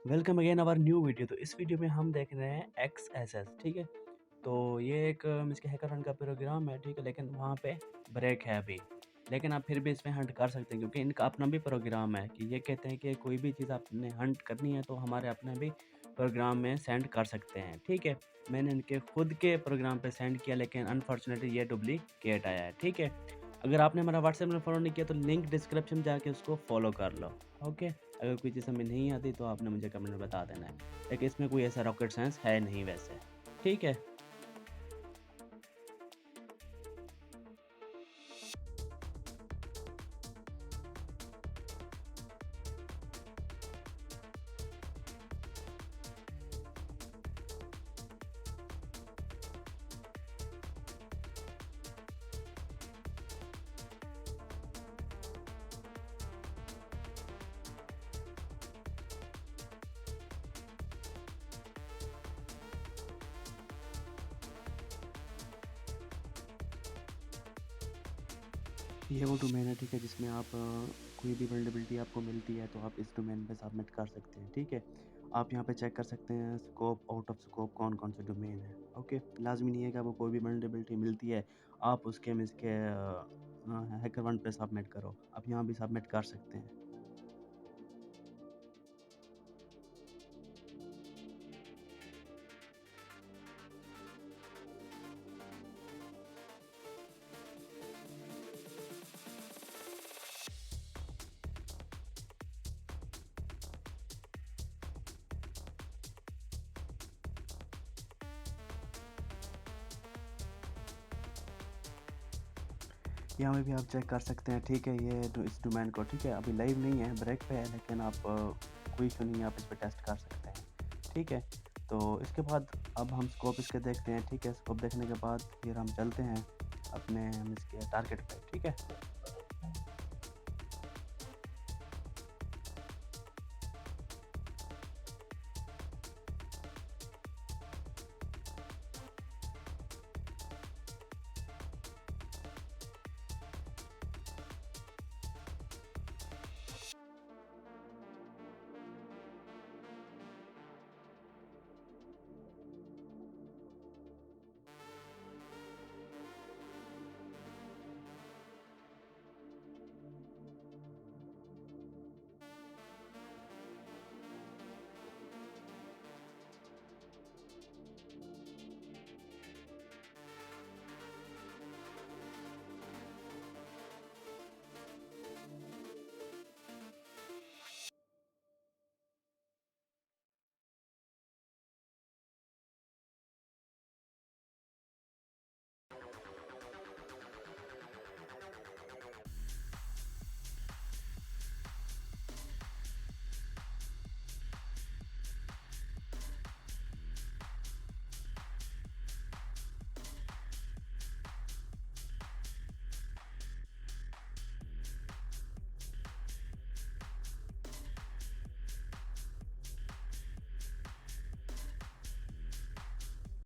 Welcome again our new video. तो इस video में हम देख रहे हैं एक्सएसएस, ठीक है। तो ये एक मीन्स के हैकर हंट का प्रोग्राम है, ठीक है, लेकिन वहाँ पे ब्रेक है अभी। लेकिन आप फिर भी इसमें हंट कर सकते हैं क्योंकि इनका अपना भी प्रोग्राम है कि ये कहते हैं कि कोई भी चीज़ आपने हंट करनी है तो हमारे अपने भी प्रोग्राम में सेंड कर सकते हैं, ठीक है। मैंने इनके खुद के प्रोग्राम पे सेंड किया लेकिन अनफॉर्चुनेटली ये डुप्लीकेट आया है, ठीक है। अगर आपने हमारा व्हाट्सएप में फॉलो नहीं किया तो लिंक डिस्क्रिप्शन में जाके उसको फॉलो कर लो, ओके। अगर कोई चीज़ समझ नहीं आती तो आपने मुझे कमेंट में बता देना है। लेकिन इसमें कोई ऐसा रॉकेट साइंस है नहीं वैसे, ठीक है। ये वो डोमेन है, ठीक है, जिसमें आप कोई भी वल्नरेबिलिटी आपको मिलती है तो आप इस डोमेन पे सबमिट कर सकते हैं, ठीक है। आप यहाँ पे चेक कर सकते हैं स्कोप, आउट ऑफ स्कोप कौन-कौन से डोमेन है, ओके। लाज़मी नहीं है कि आपको कोई भी वल्नरेबिलिटी मिलती है, आप उसके में इसके हैकर1 पे सबमिट करो। आप यहाँ भी सबमिट कर सकते हैं। यहाँ पे भी आप चेक कर सकते हैं, ठीक है, ये इस डोमेन को, ठीक है, अभी लाइव नहीं है, ब्रेक पे है, लेकिन आप कोई इशू नहीं है, आप इस पे टेस्ट कर सकते हैं, ठीक है। तो इसके बाद अब हम स्कोप इसके देखते हैं, ठीक है। स्कोप देखने के बाद फिर हम चलते हैं अपने हम इसके टारगेट पे, ठीक है।